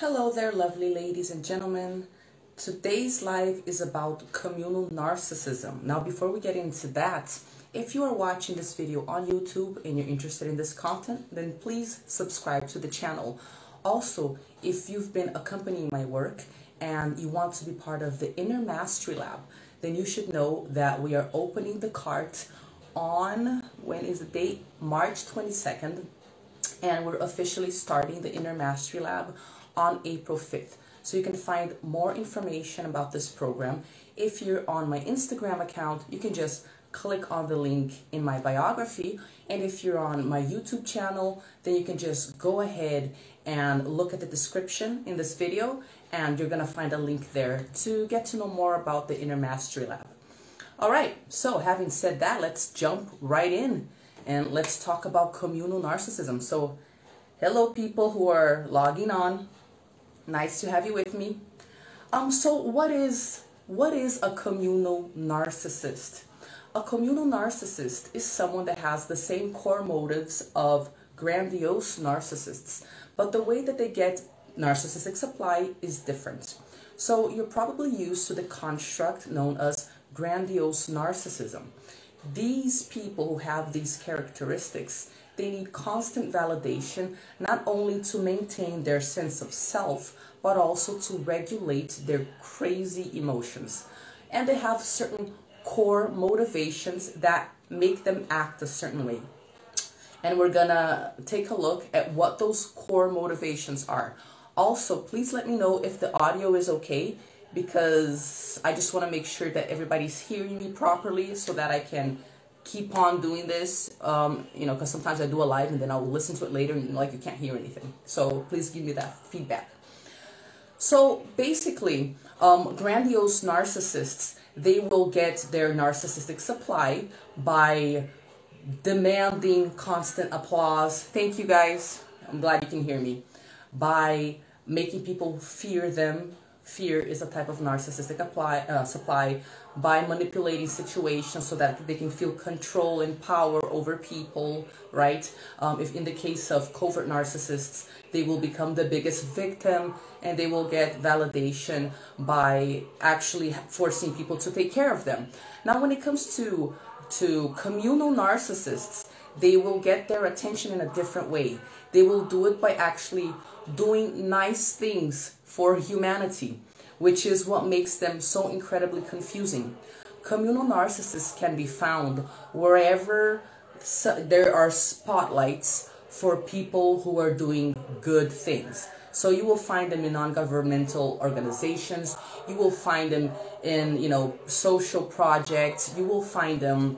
Hello there, lovely ladies and gentlemen. Today's live is about communal narcissism. Now, before we get into that, if you are watching this video on YouTube and you're interested in this content, then please subscribe to the channel. Also, if you've been accompanying my work and you want to be part of the Inner Mastery Lab, then you should know that we are opening the cart on, when is the date? March 22nd. And we're officially starting the Inner Mastery Lab on April 5th. So you can find more information about this program. If you're on my Instagram account, you can just click on the link in my biography. And if you're on my YouTube channel, then you can just go ahead and look at the description in this video, and you're gonna find a link there to get to know more about the Inner Mastery Lab. All right, so having said that, let's jump right in and let's talk about communal narcissism. So hello people who are logging on. Nice to have you with me. So what is a communal narcissist? A communal narcissist is someone that has the same core motives of grandiose narcissists, but the way that they get narcissistic supply is different. So you're probably used to the construct known as grandiose narcissism. These people who have these characteristics, they need constant validation, not only to maintain their sense of self, but also to regulate their crazy emotions. And they have certain core motivations that make them act a certain way. And we're gonna take a look at what those core motivations are. Also, please let me know if the audio is okay, because I just want to make sure that everybody's hearing me properly so that I can keep on doing this, because sometimes I do a live and then I'll listen to it later and you can't hear anything. So please give me that feedback. So basically, grandiose narcissists, they will get their narcissistic supply by demanding constant applause. Thank you guys. I'm glad you can hear me. By making people fear them. Fear is a type of narcissistic supply. By manipulating situations so that they can feel control and power over people, right? If in the case of covert narcissists, they will become the biggest victim and they will get validation by actually forcing people to take care of them. Now, when it comes to communal narcissists, they will get their attention in a different way. They will do it by actually doing nice things for humanity, which is what makes them so incredibly confusing. Communal narcissists can be found wherever there are spotlights for people who are doing good things. So you will find them in non-governmental organizations. You will find them in, social projects. You will find them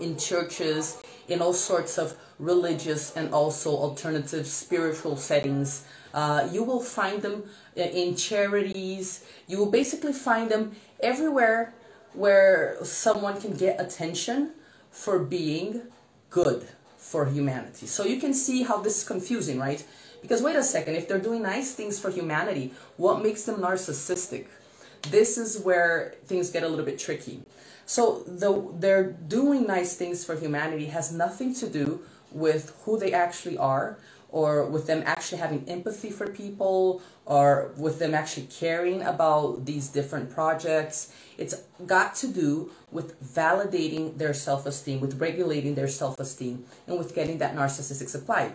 in churches, in all sorts of religious and also alternative spiritual settings. You will find them in charities. You will basically find them everywhere where someone can get attention for being good for humanity. So you can see how this is confusing, right? Because wait a second, if they're doing nice things for humanity, what makes them narcissistic? This is where things get a little bit tricky. So they're doing nice things for humanity has nothing to do with who they actually are, or with them actually having empathy for people, or with them actually caring about these different projects. It's got to do with validating their self-esteem, with regulating their self-esteem, and with getting that narcissistic supply.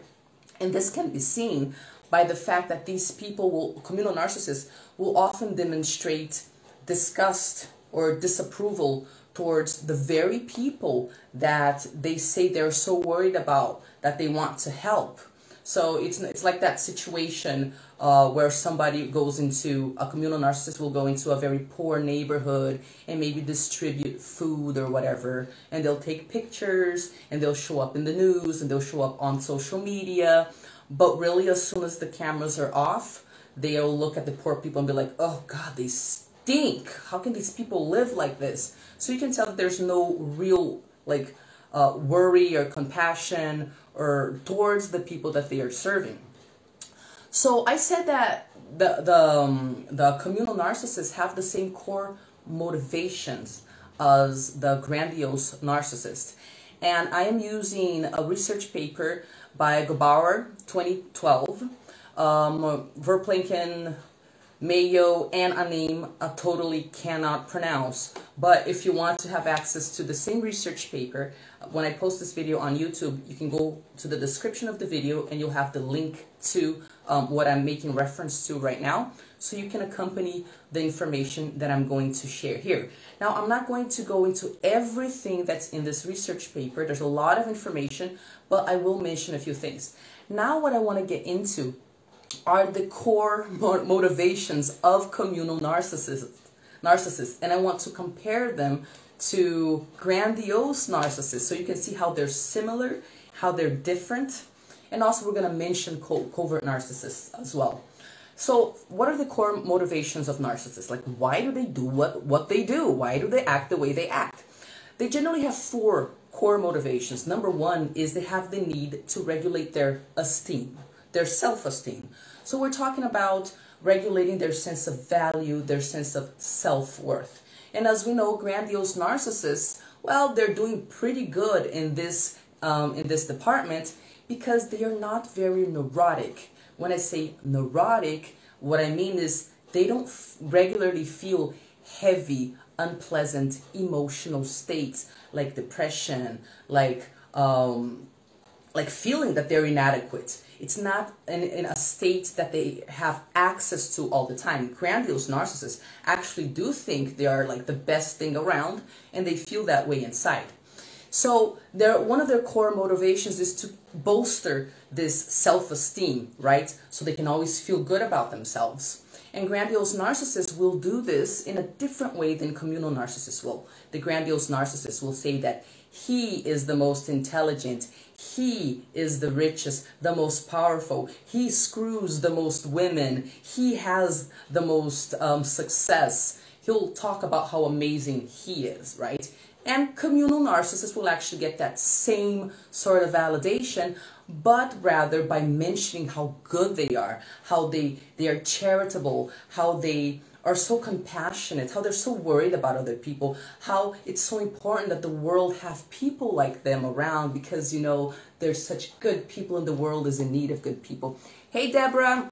And this can be seen by the fact that these people communal narcissists will often demonstrate disgust or disapproval towards the very people that they say they're so worried about, that they want to help. So it's like that situation where somebody goes into, a communal narcissist will go into a very poor neighborhood and maybe distribute food or whatever, and they'll take pictures and they'll show up in the news and they'll show up on social media. But really, as soon as the cameras are off, they'll look at the poor people and be like, oh God, they stink. How can these people live like this? So you can tell that there's no real worry or compassion or towards the people that they are serving. So I said that the communal narcissists have the same core motivations as the grandiose narcissist. And I am using a research paper by Gebauer, 2012, Verplanken, Mayo, and a name I totally cannot pronounce. But if you want to have access to the same research paper, when I post this video on YouTube, you can go to the description of the video and you'll have the link to what I'm making reference to right now, so you can accompany the information that I'm going to share here. Now, I'm not going to go into everything that's in this research paper. There's a lot of information, but I will mention a few things. Now, what I want to get into are the core motivations of communal narcissists, and I want to compare them to grandiose narcissists, so you can see how they're similar, how they're different, and also we're going to mention covert narcissists as well. So what are the core motivations of narcissists? Like, why do they do what they do? Why do they act the way they act? They generally have four core motivations. Number one is they have the need to regulate their esteem, their self-esteem. So we're talking about regulating their sense of value, their sense of self-worth. And as we know, grandiose narcissists, well, they're doing pretty good in this department because they are not very neurotic. When I say neurotic, what I mean is they don't regularly feel heavy, unpleasant emotional states like depression, like feeling that they're inadequate. It's not in a state that they have access to all the time. Grandiose narcissists actually do think they are like the best thing around, and they feel that way inside. So one of their core motivations is to bolster this self-esteem, right? So they can always feel good about themselves. And grandiose narcissists will do this in a different way than communal narcissists will. The grandiose narcissist will say that he is the most intelligent, he is the richest, the most powerful, he screws the most women, he has the most success. He'll talk about how amazing he is, right? And communal narcissists will actually get that same sort of validation, but rather by mentioning how good they are, how they are charitable, how they are so compassionate, how they're so worried about other people, how it's so important that the world have people like them around because, you know, there's such good people in the world is in need of good people. Hey, Deborah.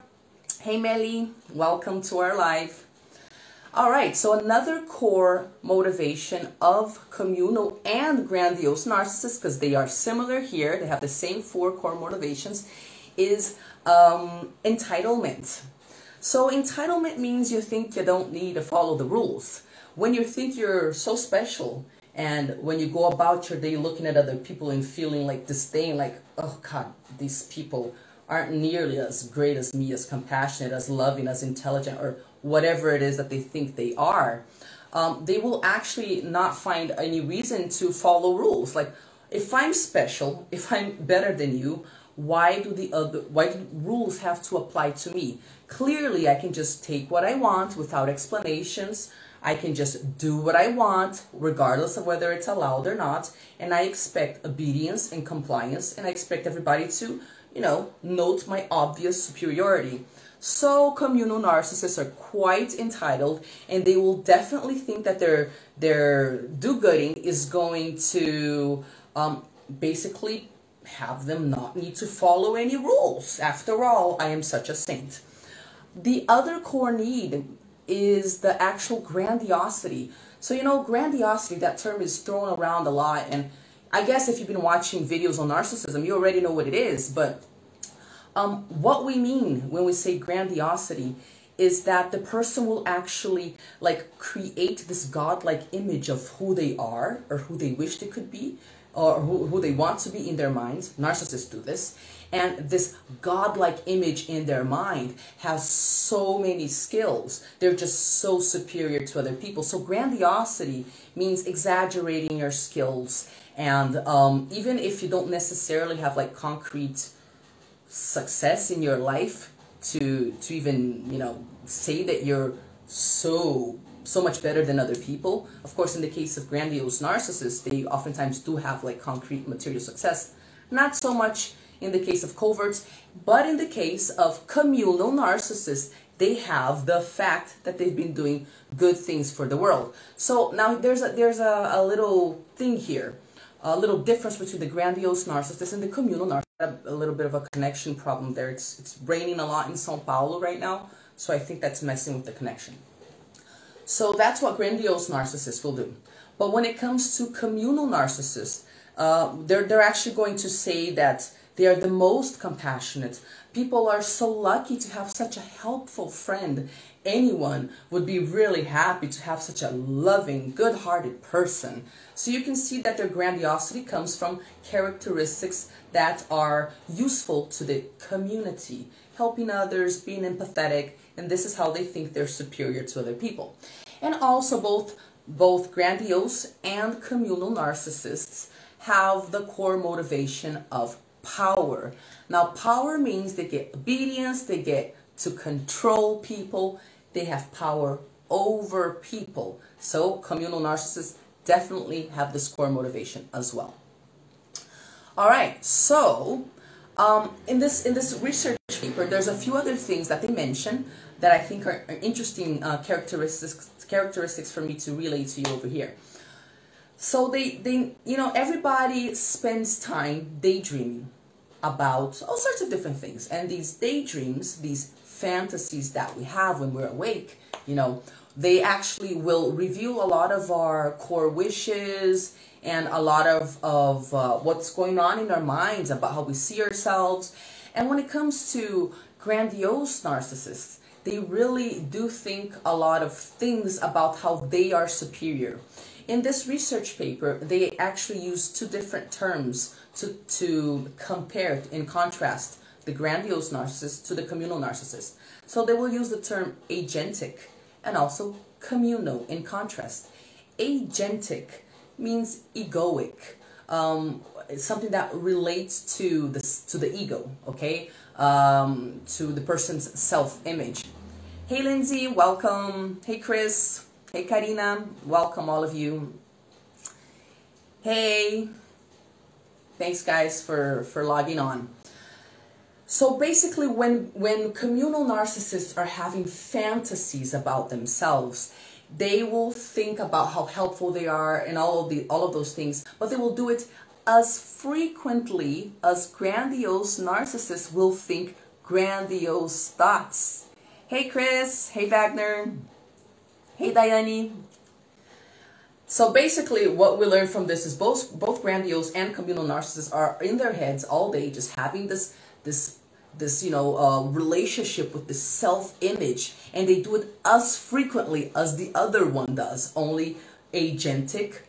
Hey, Melly. Welcome to our live. All right, so another core motivation of communal and grandiose narcissists, because they are similar here, they have the same four core motivations, is entitlement. So entitlement means you think you don't need to follow the rules. When you think you're so special, and when you go about your day looking at other people and feeling like disdain, like, oh God, these people aren't nearly as great as me, as compassionate, as loving, as intelligent, or whatever it is that they think they are, they will actually not find any reason to follow rules. Like, if I'm special, if I'm better than you, why do rules have to apply to me? Clearly, I can just take what I want without explanations. I can just do what I want, regardless of whether it's allowed or not. And I expect obedience and compliance, and I expect everybody to, you know, note my obvious superiority. So communal narcissists are quite entitled, and they will definitely think that their do-gooding is going to basically have them not need to follow any rules. After all, I am such a saint. The other core need is the actual grandiosity. So, you know, grandiosity, that term is thrown around a lot, and I guess if you've been watching videos on narcissism, you already know what it is, but what we mean when we say grandiosity is that the person will actually like create this godlike image of who they are or who they wish they could be or who they want to be in their minds. Narcissists do this. And this godlike image in their mind has so many skills. They're just so superior to other people. So grandiosity means exaggerating your skills. And even if you don't necessarily have like concrete success in your life to even, you know, say that you're so much better than other people. Of course, in the case of grandiose narcissists, they oftentimes do have like concrete material success. Not so much in the case of coverts, but in the case of communal narcissists, they have the fact that they've been doing good things for the world. So now there's a little thing here, a little difference between the grandiose narcissist and the communal narcissist a little bit of a connection problem there. It's raining a lot in Sao Paulo right now, so I think that's messing with the connection. So that's what grandiose narcissists will do. But when it comes to communal narcissists, they're actually going to say that they are the most compassionate. People are so lucky to have such a helpful friend. Anyone would be really happy to have such a loving, good-hearted person. So you can see that their grandiosity comes from characteristics that are useful to the community, helping others, being empathetic, and this is how they think they're superior to other people. And also both grandiose and communal narcissists have the core motivation of power. Now, power means they get obedience, they get to control people, they have power over people. So communal narcissists definitely have this core motivation as well. All right, so in this research paper, there's a few other things that they mention that I think are interesting characteristics for me to relay to you over here. So they everybody spends time daydreaming about all sorts of different things, and these daydreams, these fantasies that we have when we're awake, they actually will reveal a lot of our core wishes and a lot of what's going on in our minds about how we see ourselves. And when it comes to grandiose narcissists, they really do think a lot of things about how they are superior. In this research paper, they actually use two different terms to compare, in contrast, the grandiose narcissist to the communal narcissist. So they will use the term agentic and also communal in contrast. Agentic means egoic. It's something that relates to the ego, okay? To the person's self-image. Hey Lindsay, welcome. Hey Chris. Hey Karina, welcome all of you. Hey, thanks guys for logging on. So basically when communal narcissists are having fantasies about themselves, they will think about how helpful they are and all of those things, but they will do it as frequently as grandiose narcissists will think grandiose thoughts. Hey Chris, hey Wagner, hey Diane. So basically what we learn from this is both grandiose and communal narcissists are in their heads all day just having this relationship with this self-image, and they do it as frequently as the other one does. Only agentic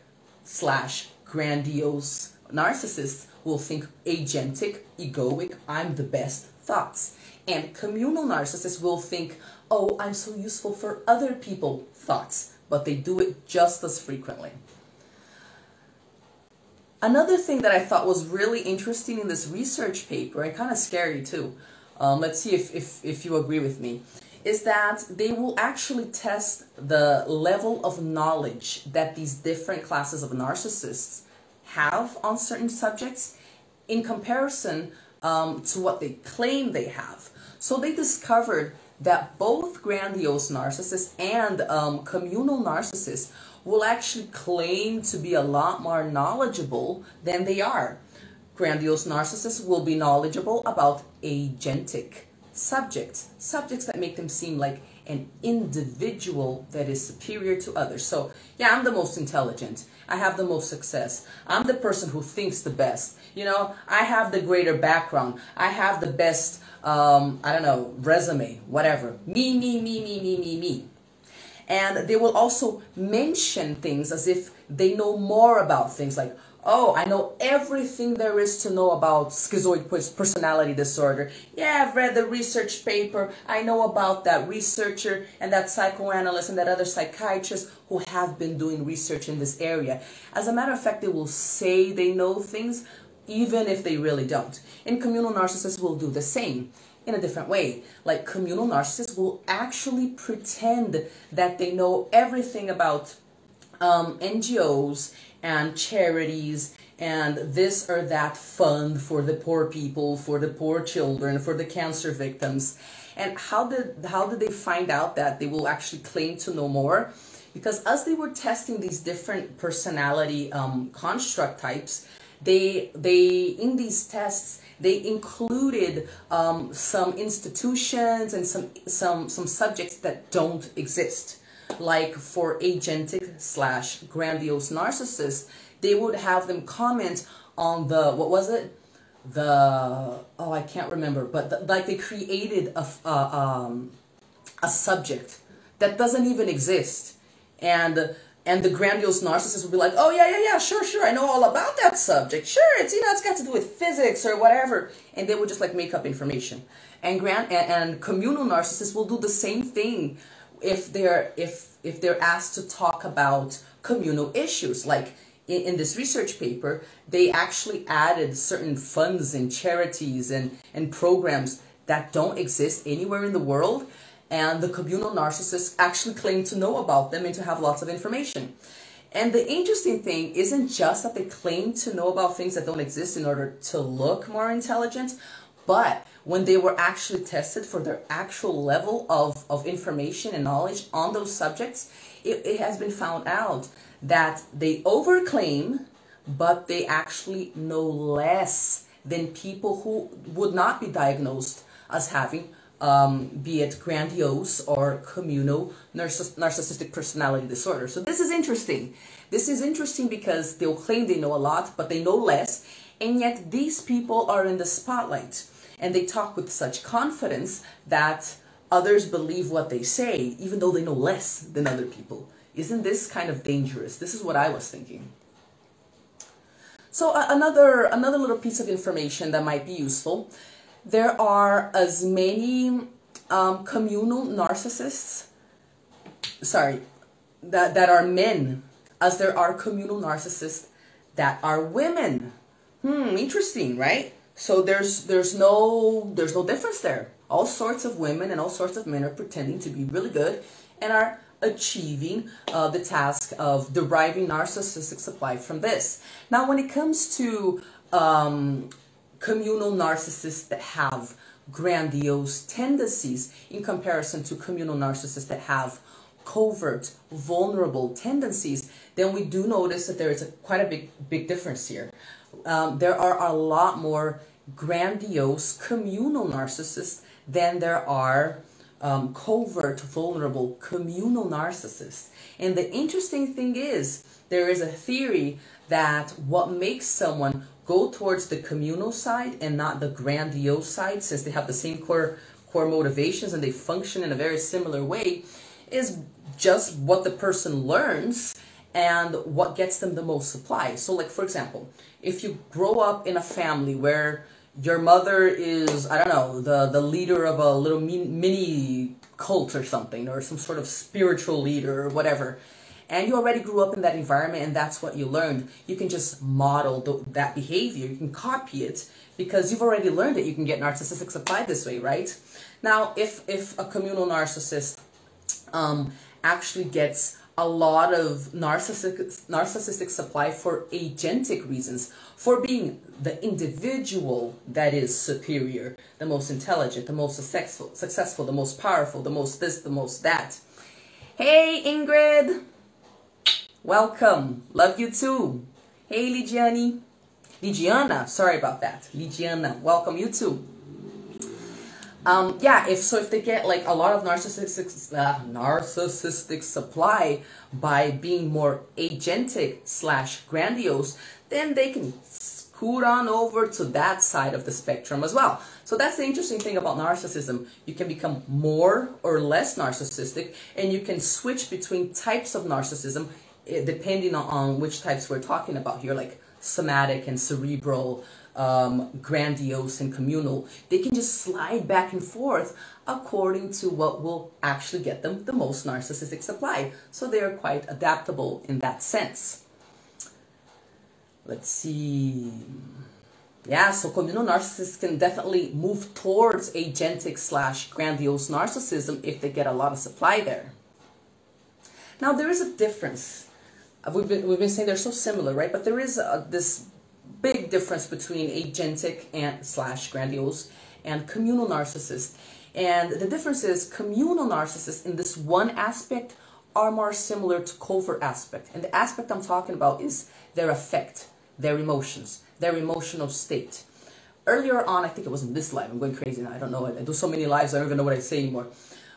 / grandiose narcissists will think agentic, egoic, I'm the best thoughts. And communal narcissists will think, oh, I'm so useful for other people thoughts, but they do it just as frequently. Another thing that I thought was really interesting in this research paper, and kind of scary too, let's see if you agree with me, is that they will actually test the level of knowledge that these different classes of narcissists have on certain subjects in comparison to what they claim they have. So they discovered that both grandiose narcissists and communal narcissists will actually claim to be a lot more knowledgeable than they are. Grandiose narcissists will be knowledgeable about agentic subjects that make them seem like an individual that is superior to others. So yeah, I'm the most intelligent, I have the most success, I'm the person who thinks the best, I have the greater background, I have the best resume, whatever, me. And they will also mention things as if they know more about things, like, oh, I know everything there is to know about schizoid personality disorder. Yeah, I've read the research paper. I know about that researcher and that psychoanalyst and that other psychiatrist who have been doing research in this area. As a matter of fact, they will say they know things even if they really don't. And communal narcissists will do the same in a different way. Like, communal narcissists will actually pretend that they know everything about NGOs and charities and this or that fund for the poor people, for the poor children, for the cancer victims. And how did they find out that they will actually claim to know more? Because as they were testing these different personality construct types, they in these tests they included some institutions and some subjects that don't exist. Like for agentic slash grandiose narcissists, they would have them comment on the, what was it? Oh, I can't remember, but like they created a subject that doesn't even exist. And the grandiose narcissist would be like, oh yeah, sure, I know all about that subject. Sure, it's, it's got to do with physics or whatever. And they would just like make up information. And communal narcissists will do the same thing if they're asked to talk about communal issues. Like in this research paper, they actually added certain funds and charities and programs that don't exist anywhere in the world. And the communal narcissists actually claim to know about them and to have lots of information. And the interesting thing isn't just that they claim to know about things that don't exist in order to look more intelligent, but when they were actually tested for their actual level of information and knowledge on those subjects, it has been found out that they overclaim, but they actually know less than people who would not be diagnosed as having be it grandiose or communal narcissistic personality disorder. So this is interesting. This is interesting because they'll claim they know a lot, but they know less, and yet these people are in the spotlight, and they talk with such confidence that others believe what they say, even though they know less than other people. Isn't this kind of dangerous? This is what I was thinking. So another little piece of information that might be useful. There are as many communal narcissists, that are men, as there are communal narcissists that are women. Interesting, right? So there's no difference there. All sorts of women and all sorts of men are pretending to be really good and are achieving the task of deriving narcissistic supply from this. Now, when it comes to communal narcissists that have grandiose tendencies in comparison to communal narcissists that have covert, vulnerable tendencies, then we do notice that there is quite a big difference here. There are a lot more grandiose communal narcissists than there are covert, vulnerable communal narcissists. And the interesting thing is, there is a theory that what makes someone go towards the communal side and not the grandiose side, since they have the same core motivations and they function in a very similar way, is just what the person learns and what gets them the most supply. So like, for example, if you grow up in a family where your mother is, I don't know, the leader of a little mini cult or something, or some sort of spiritual leader or whatever, and you already grew up in that environment and that's what you learned, you can just model that behavior. You can copy it because you've already learned it. You can get narcissistic supply this way, right? Now, if a communal narcissist actually gets a lot of narcissistic supply for agentic reasons, for being the individual that is superior, the most intelligent, the most successful, the most powerful, the most this, the most that. Hey, Ingrid! Welcome. Love you too. Hey, Ligiana, sorry about that. Ligiana, welcome you too. Yeah, if they get like a lot of narcissistic supply by being more agentic / grandiose, then they can scoot on over to that side of the spectrum as well. So that's the interesting thing about narcissism. You can become more or less narcissistic, and you can switch between types of narcissism depending on which types we're talking about here, like somatic and cerebral, grandiose and communal. They can just slide back and forth according to what will actually get them the most narcissistic supply. So they are quite adaptable in that sense. Let's see. Yeah, so communal narcissists can definitely move towards agentic / grandiose narcissism if they get a lot of supply there. Now, there is a difference. We've been saying they're so similar, right? But there is this big difference between agentic and / grandiose and communal narcissists. And the difference is communal narcissists in this one aspect are more similar to covert aspect. And the aspect I'm talking about is their affect. their emotions, their emotional state. Earlier on, I think it was in this live, I'm going crazy now, I don't know, I do so many lives, I don't even know what I say anymore.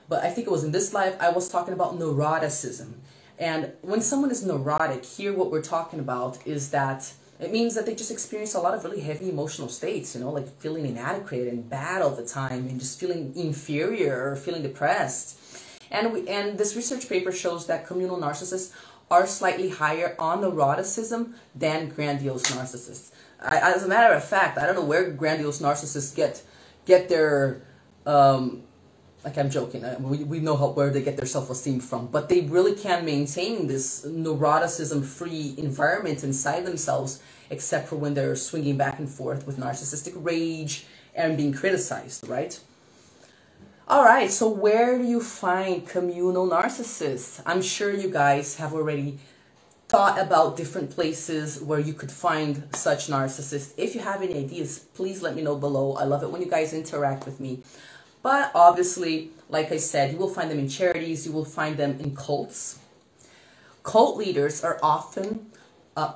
But I think it was in this live, I was talking about neuroticism. And when someone is neurotic, here what we're talking about is that it means that they just experience a lot of really heavy emotional states, you know, like feeling inadequate and bad all the time and just feeling inferior or feeling depressed. And this research paper shows that communal narcissists are slightly higher on neuroticism than grandiose narcissists. As a matter of fact, I don't know where grandiose narcissists get their, like I'm joking, we know where they get their self-esteem from, but they really can maintain this neuroticism-free environment inside themselves, except for when they're swinging back and forth with narcissistic rage and being criticized, right? All right, so where do you find communal narcissists? I'm sure you guys have already thought about different places where you could find such narcissists. If you have any ideas, please let me know below. I love it when you guys interact with me. But obviously, like I said, you will find them in charities, you will find them in cults. Cult leaders are often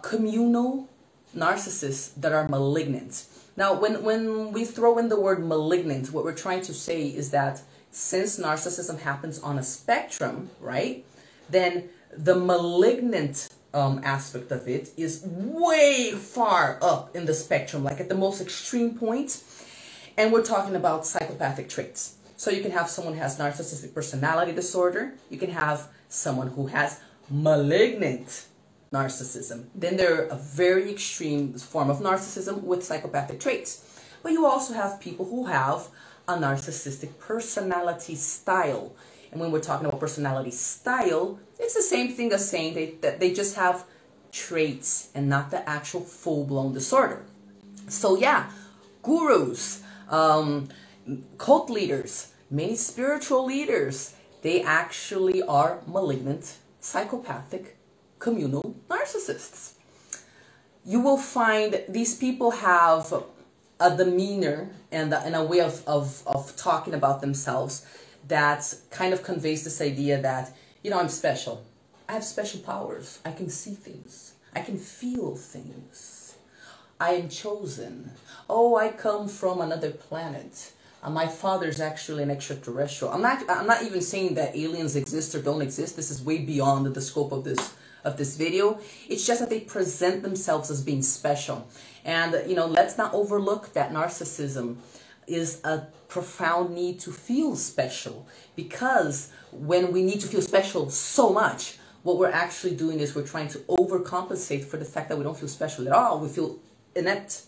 communal narcissists that are malignant. Now, when we throw in the word malignant, what we're trying to say is that since narcissism happens on a spectrum, right, then the malignant aspect of it is way far up in the spectrum, like at the most extreme point. And we're talking about psychopathic traits. So you can have someone who has narcissistic personality disorder. You can have someone who has malignant narcissism. Then they're a very extreme form of narcissism with psychopathic traits. But you also have people who have a narcissistic personality style. And when we're talking about personality style, it's the same thing as saying that they just have traits and not the actual full-blown disorder. So yeah, gurus, cult leaders, many spiritual leaders, they actually are malignant, psychopathic, communal narcissists. You will find these people have a demeanor and a way of talking about themselves that kind of conveys this idea that, you know, I'm special. I have special powers. I can see things. I can feel things. I am chosen. Oh, I come from another planet. My father's actually an extraterrestrial. I'm not even saying that aliens exist or don't exist. This is way beyond the scope of this video. It's just that they present themselves as being special. And, you know, let's not overlook that narcissism is a profound need to feel special, because when we need to feel special so much, what we're actually doing is we're trying to overcompensate for the fact that we don't feel special at all. We feel inept,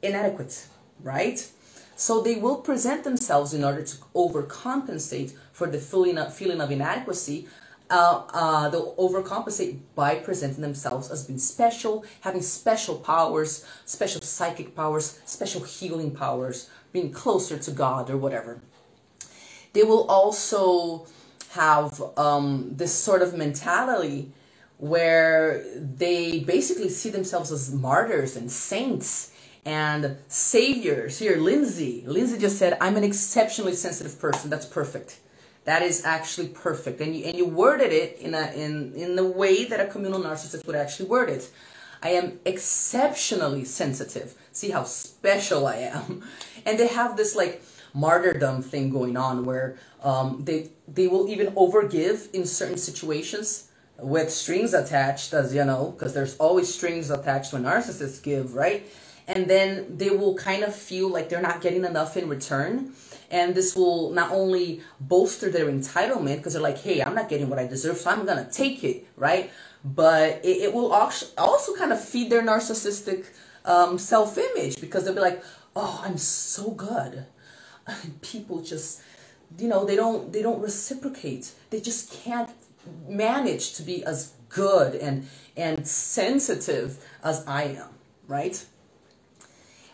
inadequate, right? So they will present themselves in order to overcompensate for the feeling of inadequacy. They'll overcompensate by presenting themselves as being special, having special powers, special psychic powers, special healing powers, being closer to God or whatever. They will also have this sort of mentality where they basically see themselves as martyrs and saints and saviors. Here, Lindsay just said, I'm an exceptionally sensitive person. That's perfect. That is actually perfect. And you worded it in the way that a communal narcissist would actually word it. I am exceptionally sensitive. See how special I am. And they have this like martyrdom thing going on where they will even overgive in certain situations with strings attached, as you know, because there's always strings attached when narcissists give, right? And then they will kind of feel like they're not getting enough in return. And this will not only bolster their entitlement, because they're like, hey, I'm not getting what I deserve, so I'm going to take it, right? But it will also kind of feed their narcissistic self-image, because they'll be like, oh, I'm so good. People just, you know, they don't reciprocate. They just can't manage to be as good and sensitive as I am, right?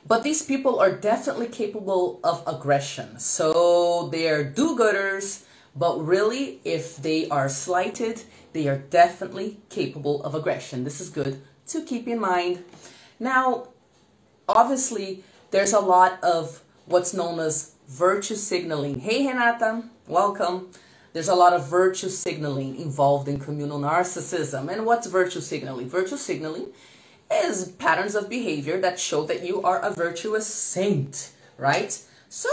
But these people are definitely capable of aggression. So they're do-gooders, but really, if they are slighted, they are definitely capable of aggression. This is good to keep in mind. Now, obviously, there's a lot of what's known as virtue signaling. Hey, Renata, welcome. There's a lot of virtue signaling involved in communal narcissism. And what's virtue signaling? Virtue signaling is patterns of behavior that show that you are a virtuous saint, right? So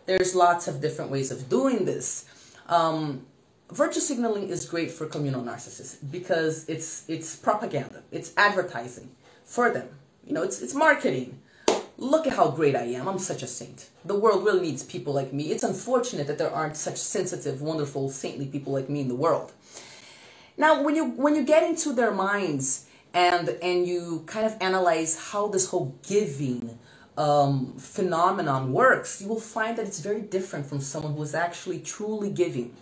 there's lots of different ways of doing this. Virtue signaling is great for communal narcissists because it's propaganda, it's advertising for them. You know, it's marketing. Look at how great I am. I'm such a saint. The world really needs people like me. It's unfortunate that there aren't such sensitive, wonderful, saintly people like me in the world. Now, when you get into their minds and you kind of analyze how this whole giving phenomenon works, you will find that it's very different from someone who is actually truly giving.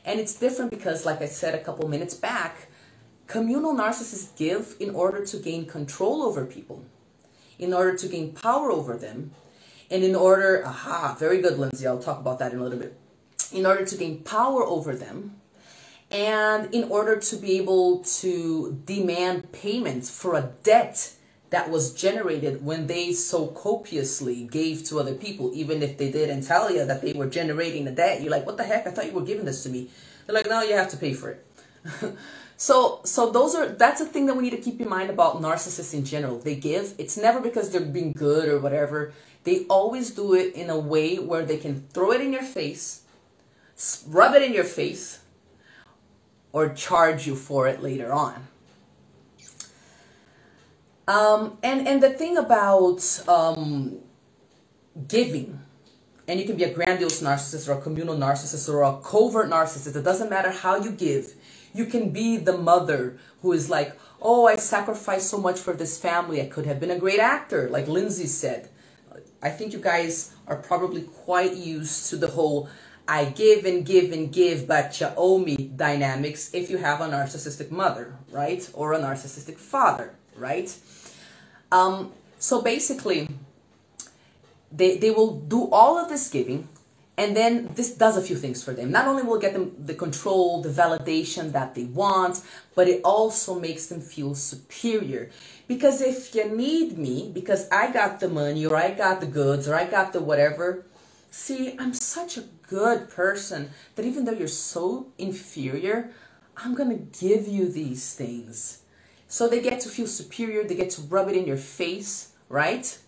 And it's different because, like I said a couple minutes back, communal narcissists give in order to gain control over people, in order to gain power over them, and in order, very good, Lindsay, I'll talk about that in a little bit, in order to gain power over them, and in order to be able to demand payment for a debt that was generated when they so copiously gave to other people, even if they didn't tell you that they were generating the debt. You're like, what the heck? I thought you were giving this to me. They're like, no, you have to pay for it. So that's a thing that we need to keep in mind about narcissists in general. They give. It's never because they're being good or whatever. They always do it in a way where they can throw it in your face, rub it in your face, or charge you for it later on. And the thing about giving, and you can be a grandiose narcissist or a communal narcissist or a covert narcissist, it doesn't matter how you give. You can be the mother who is like, oh, I sacrificed so much for this family. I could have been a great actor, like Lindsay said. I think you guys are probably quite used to the whole I give and give and give, but you owe me dynamics if you have a narcissistic mother, right? Or a narcissistic father, right? So basically, they will do all of this giving, and then this does a few things for them. Not only will it get them the control, the validation that they want, but it also makes them feel superior. Because if you need me, because I got the money, or I got the goods, or I got the whatever, see, I'm such a good person that even though you're so inferior, I'm going to give you these things. So they get to feel superior, they get to rub it in your face, right?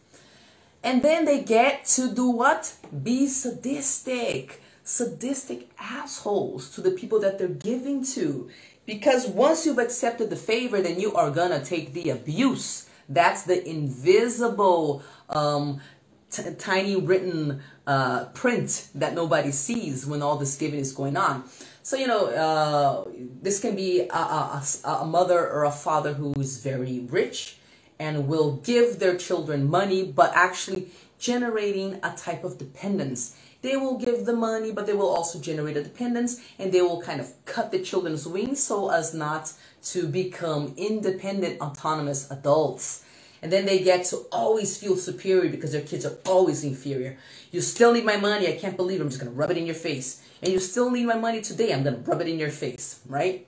And then they get to do what? Be sadistic. Sadistic assholes to the people that they're giving to. Because once you've accepted the favor, then you are going to take the abuse. That's the invisible, tiny written print that nobody sees when all this giving is going on. So, you know, this can be a mother or a father who is very rich and will give their children money, but actually generating a type of dependence. They will give the money, but they will also generate a dependence, and they will kind of cut the children's wings so as not to become independent, autonomous adults. And then they get to always feel superior because their kids are always inferior. You still need my money. I can't believe it. I'm just going to rub it in your face. And you still need my money today. I'm going to rub it in your face, right?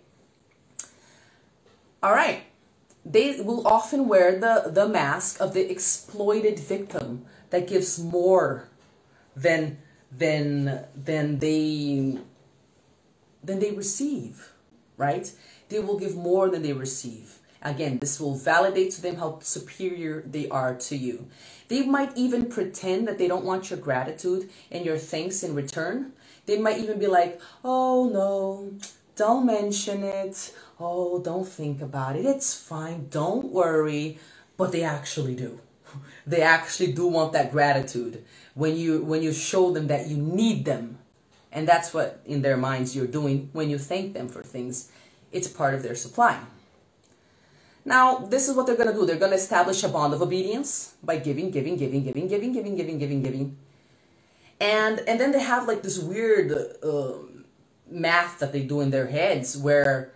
All right. They will often wear the mask of the exploited victim that gives more than they receive, right? They will give more than they receive. Again, this will validate to them how superior they are to you. They might even pretend that they don't want your gratitude and your thanks in return. They might even be like, oh no, don't mention it. Oh, don't think about it. It's fine. Don't worry. But they actually do. They actually do want that gratitude when you show them that you need them. And that's what in their minds you're doing when you thank them for things. It's part of their supply. Now, this is what they're going to do. They're going to establish a bond of obedience by giving. And then they have like this weird math that they do in their heads where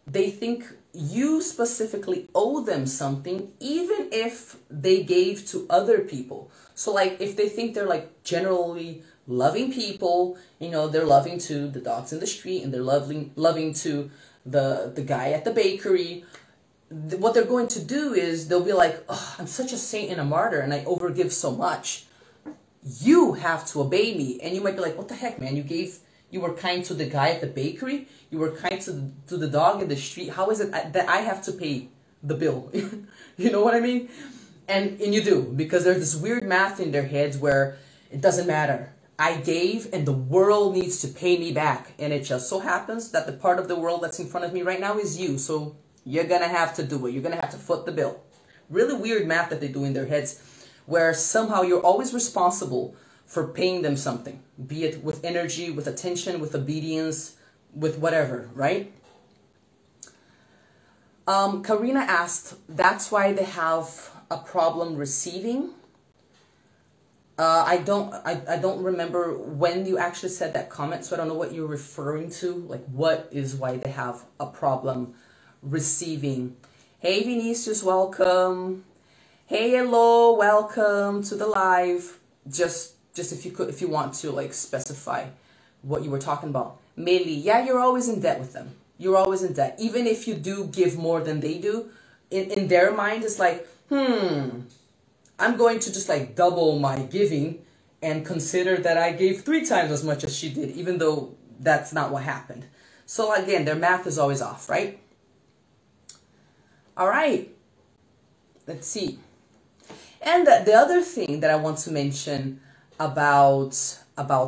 they think you specifically owe them something even if they gave to other people. So like if they think they're like generally loving people, you know, they're loving to the dogs in the street and they're loving to the guy at the bakery, what they're going to do is they'll be like, oh, I'm such a saint and a martyr and I overgive so much. You have to obey me. And you might be like, what the heck, man? You were kind to the guy at the bakery. You were kind to the dog in the street. How is it that I have to pay the bill. You know what I mean? And you do, because there's this weird math in their heads where it doesn't matter. I gave and the world needs to pay me back. And it just so happens that the part of the world that's in front of me right now is you. So you're going to have to do it. You're going to have to foot the bill. Really weird math that they do in their heads, where somehow you're always responsible for paying them something, be it with energy, with attention, with obedience, with whatever, right? Karina asked, that's why they have a problem receiving. I don't remember when you actually said that comment, so I don't know what you're referring to. Like, what is why they have a problem receiving? Hey, Vinicius, welcome. Hey, hello, welcome to the live. Just if you want to like specify what you were talking about. Meli, yeah, you're always in debt with them. You're always in debt. Even if you do give more than they do, in their mind, it's like, I'm going to just like double my giving and consider that I gave 3 times as much as she did, even though that's not what happened. So again, their math is always off, right? All right. Let's see. And the other thing that I want to mention about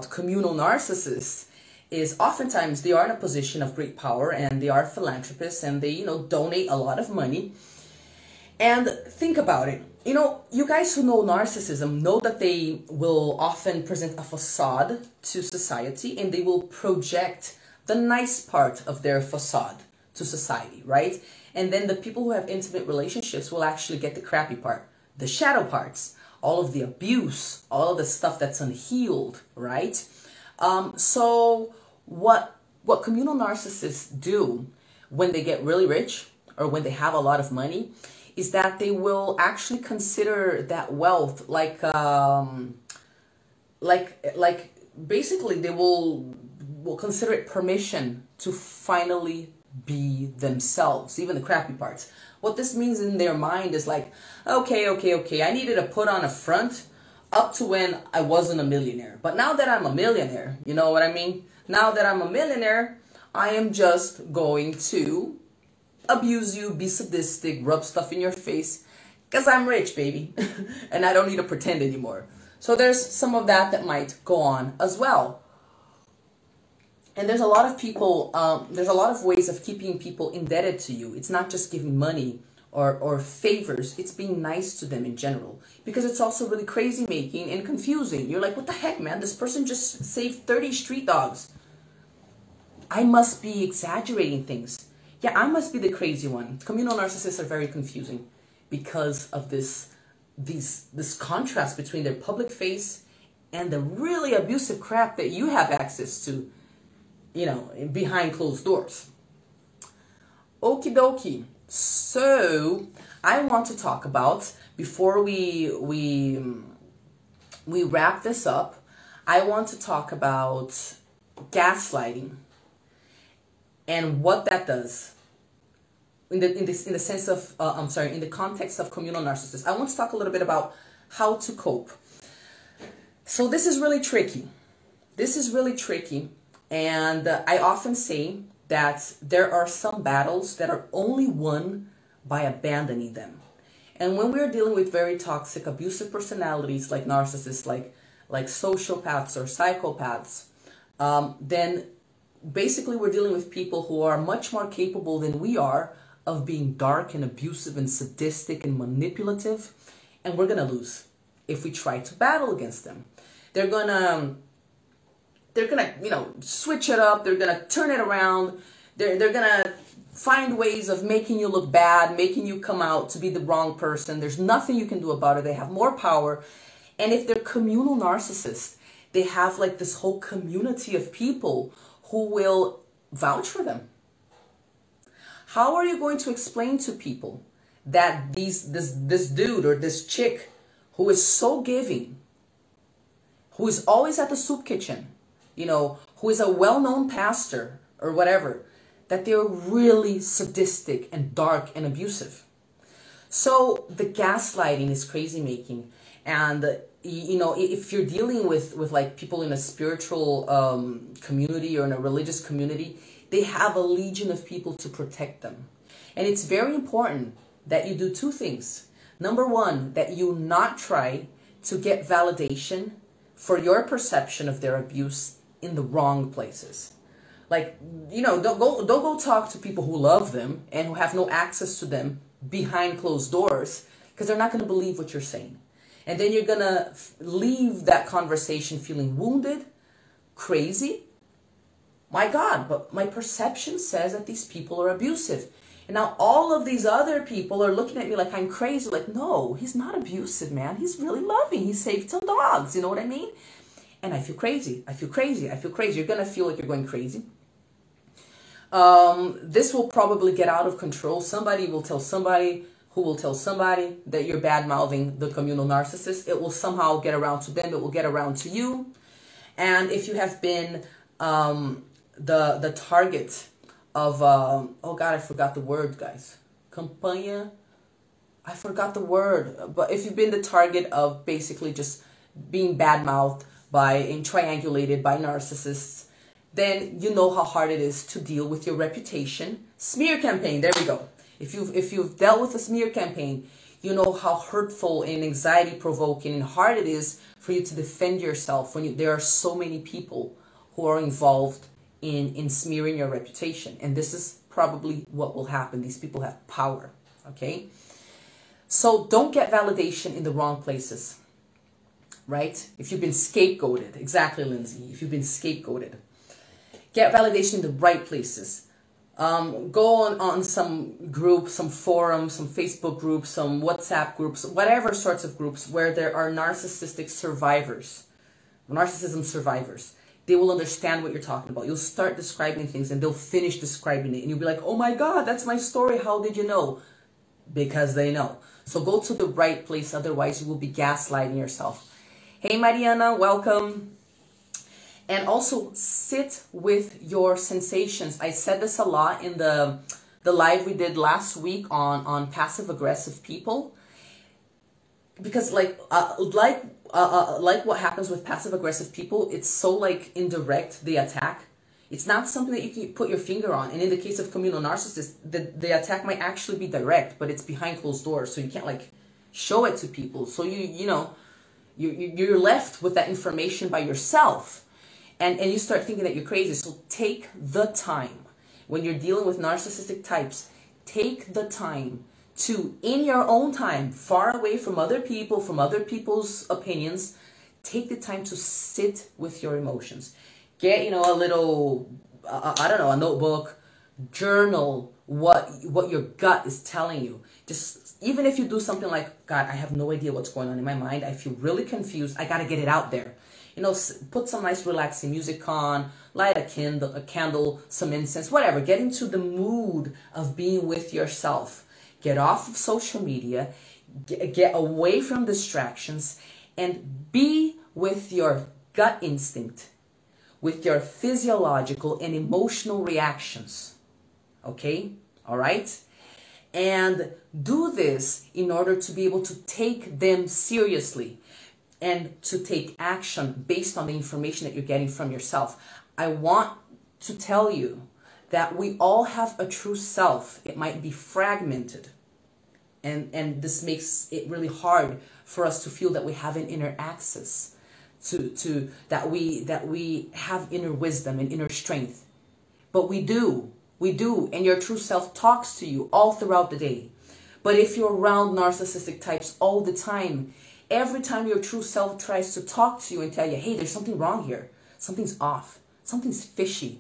communal narcissists is oftentimes they are in a position of great power and they are philanthropists and they, donate a lot of money. And think about it. You guys who know narcissism know that they will often present a facade to society and they will project the nice part of their facade to society, right? And then the people who have intimate relationships will actually get the crappy part, the shadow parts, all of the abuse, all of the stuff that's unhealed, right? So what communal narcissists do when they get really rich or when they have a lot of money is that they will actually consider that wealth like basically they will consider it permission to finally be themselves, even the crappy parts. What this means in their mind is like, okay, I needed to put on a front up to when I wasn't a millionaire. But now that I'm a millionaire, you know what I mean? Now that I'm a millionaire, I am just going to abuse you, be sadistic, rub stuff in your face, because I'm rich, baby. And I don't need to pretend anymore. So there's some of that might go on as well. And there's a lot of people, there's a lot of ways of keeping people indebted to you. It's not just giving money or favors. It's being nice to them in general. Because it's also really crazy making and confusing. You're like, what the heck, man? This person just saved 30 street dogs. I must be exaggerating things. Yeah, I must be the crazy one. Communal narcissists are very confusing because of this contrast between their public face and the really abusive crap that you have access to, behind closed doors. Okie dokie. So I want to talk about, before we wrap this up, I want to talk about gaslighting and what that does in the sense of in the context of communal narcissists. I want to talk a little bit about how to cope. So this is really tricky. And I often say that there are some battles that are only won by abandoning them. And when we're dealing with very toxic, abusive personalities like narcissists, like sociopaths or psychopaths, then basically we're dealing with people who are much more capable than we are of being dark and abusive and sadistic and manipulative. And we're going to lose if we try to battle against them. They're gonna switch it up. They're gonna turn it around. They're gonna find ways of making you look bad, making you come out to be the wrong person. There's nothing you can do about it. They have more power. And if they're communal narcissists, they have like this whole community of people who will vouch for them. How are you going to explain to people that this dude or this chick who is so giving, who is always at the soup kitchen, who is a well-known pastor or whatever, that they're really sadistic and dark and abusive? So the gaslighting is crazy making. And, if you're dealing with like people in a spiritual community or in a religious community, they have a legion of people to protect them. And it's very important that you do two things. Number one, that you not try to get validation for your perception of their abuse in the wrong places. Like, you know, don't go talk to people who love them and who have no access to them behind closed doors, because they're not going to believe what you're saying. And then you're going to leave that conversation feeling wounded, crazy. My God, but my perception says that these people are abusive. And now all of these other people are looking at me like I'm crazy. Like, no, he's not abusive, man. He's really loving. He saved some dogs. You know what I mean? And I feel crazy. I feel crazy. I feel crazy. You're going to feel like you're going crazy. This will probably get out of control. Somebody will tell somebody who will tell somebody that you're bad-mouthing the communal narcissist. It will somehow get around to them. It will get around to you. And if you have been the target of, oh God, I forgot the word, guys. Campanha. I forgot the word. But if you've been the target of basically just being bad-mouthed by and triangulated by narcissists, then you know how hard it is to deal with your reputation. Smear campaign, there we go. If you've dealt with a smear campaign, you know how hurtful and anxiety-provoking and hard it is for you to defend yourself when there are so many people who are involved in smearing your reputation. And this is probably what will happen. These people have power, okay? So don't get validation in the wrong places, right? If you've been scapegoated, exactly, Lindsay, if you've been scapegoated. Get validation in the right places. Go on some group, some forum, some Facebook groups, some WhatsApp groups, whatever sorts of groups where there are narcissistic survivors, narcissism survivors. They will understand what you're talking about. You'll start describing things and they'll finish describing it. And you'll be like, oh my God, that's my story. How did you know? Because they know. So go to the right place. Otherwise, you will be gaslighting yourself. Hey, Mariana, welcome. And also sit with your sensations. I said this a lot in the live we did last week on passive aggressive people. Because like what happens with passive aggressive people, it's so like indirect, the attack. It's not something that you can put your finger on. And in the case of communal narcissists, the attack might actually be direct, but it's behind closed doors. So you can't like show it to people. So you're left with that information by yourself. And you start thinking that you're crazy. So take the time. When you're dealing with narcissistic types, take the time to, in your own time, far away from other people, from other people's opinions, take the time to sit with your emotions. Get, a little, I don't know, a notebook, journal what your gut is telling you. Just, even if you do something like, God, I have no idea what's going on in my mind. I feel really confused. I got to get it out there. Put some nice relaxing music on, light a candle, some incense, whatever. Get into the mood of being with yourself. Get off of social media, get away from distractions, and be with your gut instinct, with your physiological and emotional reactions. Okay? All right? And do this in order to be able to take them seriously and to take action based on the information that you're getting from yourself. I want to tell you that we all have a true self. It might be fragmented. And this makes it really hard for us to feel that we have an inner access, that we have inner wisdom and inner strength. But we do, and your true self talks to you all throughout the day. But if you're around narcissistic types all the time, every time your true self tries to talk to you and tell you, hey, there's something wrong here, something's off, something's fishy,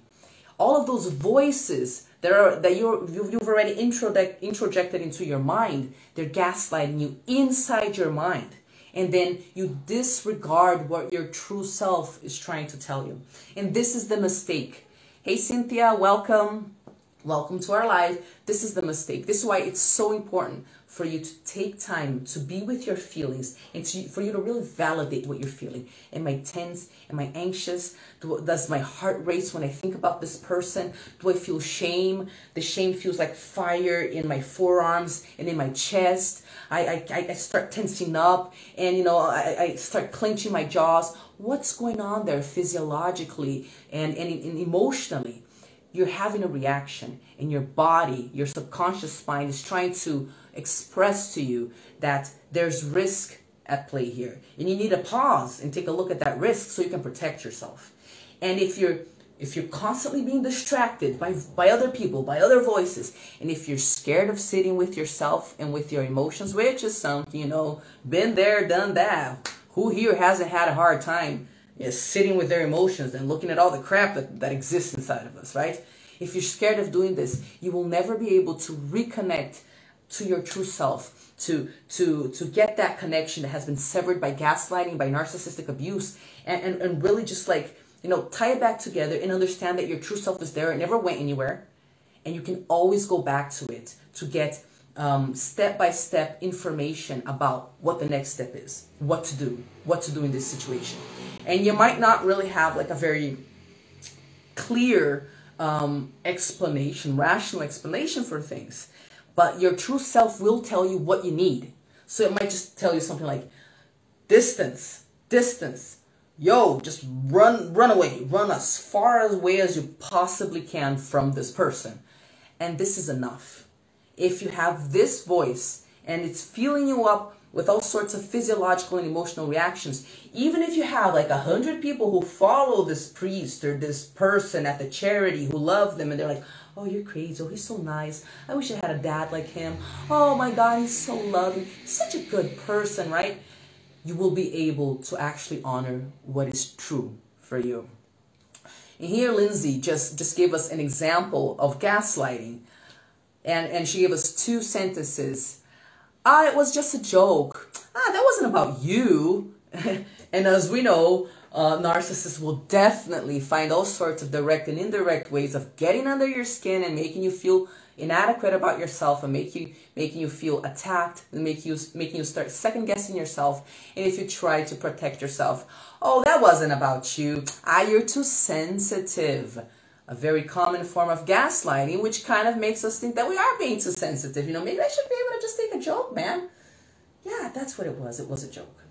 all of those voices that you've already introjected into your mind, they're gaslighting you inside your mind. And then you disregard what your true self is trying to tell you. And this is the mistake. Hey, Cynthia, welcome. Welcome to our live. This is the mistake. This is why it's so important for you to take time to be with your feelings and for you to really validate what you're feeling. Am I tense? Am I anxious? Does my heart race when I think about this person? Do I feel shame? The shame feels like fire in my forearms and in my chest. I start tensing up and, I start clenching my jaws. What's going on there physiologically and emotionally? you're having a reaction in your body. Your subconscious mind is trying to express to you that there's risk at play here. And you need to pause and take a look at that risk so you can protect yourself. And if you're constantly being distracted by other people, by other voices, and if you're scared of sitting with yourself and with your emotions, which is something, you know, been there, done that. Who here hasn't had a hard time sitting with their emotions and looking at all the crap that exists inside of us, right? If you're scared of doing this, you will never be able to reconnect to your true self, to get that connection that has been severed by gaslighting, by narcissistic abuse, and really just like, you know, tie it back together and understand that your true self is there. It never went anywhere. And you can always go back to it to get step-by-step information about what the next step is, what to do in this situation. And you might not really have like a very clear explanation, rational explanation for things, but your true self will tell you what you need. So it might just tell you something like distance, yo, just run away, run as far away as you possibly can from this person. And this is enough. If you have this voice and it's filling you up with all sorts of physiological and emotional reactions, even if you have like 100 people who follow this priest or this person at the charity who love them, and they're like, oh, you're crazy, oh, he's so nice, I wish I had a dad like him, oh my God, he's so loving, he's such a good person, right? You will be able to actually honor what is true for you. And here Lindsay just gave us an example of gaslighting. And she gave us 2 sentences. It was just a joke. That wasn't about you. And as we know, narcissists will definitely find all sorts of direct and indirect ways of getting under your skin and making you feel inadequate about yourself, and making you feel attacked, and making you start second guessing yourself. And if you try to protect yourself, oh, that wasn't about you. You're too sensitive. A very common form of gaslighting, which kind of makes us think that we are being too sensitive. You know, maybe I should be able to just take a joke, man. Yeah, that's what it was. It was a joke.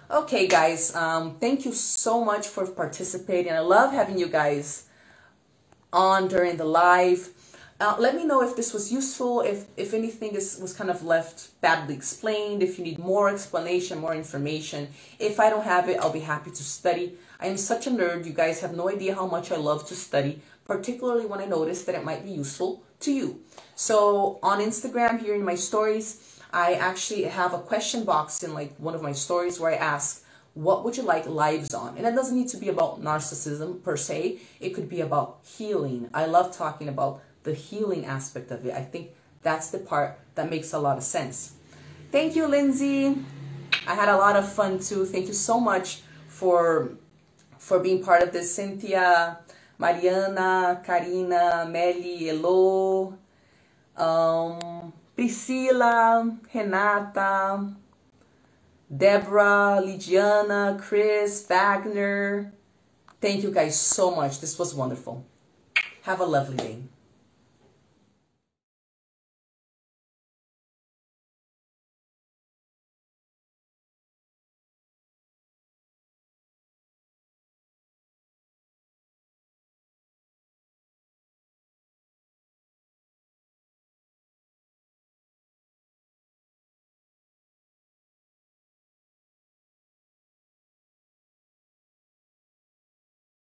Okay, guys, thank you so much for participating. I love having you guys on during the live. Let me know if this was useful, if anything was kind of left badly explained, if you need more explanation, more information. If I don't have it, I'll be happy to study. I am such a nerd. You guys have no idea how much I love to study, particularly when I notice that it might be useful to you. So on Instagram, here in my stories, I actually have a question box in like one of my stories where I ask, what would you like lives on? And it doesn't need to be about narcissism per se. It could be about healing. I love talking about the healing aspect of it. I think that's the part that makes a lot of sense. Thank you, Lindsay. I had a lot of fun too. Thank you so much for being part of this. Cynthia, Mariana, Karina, Meli, Elo, Priscila, Renata, Deborah, Lidiana, Chris, Wagner. Thank you guys so much. This was wonderful. Have a lovely day.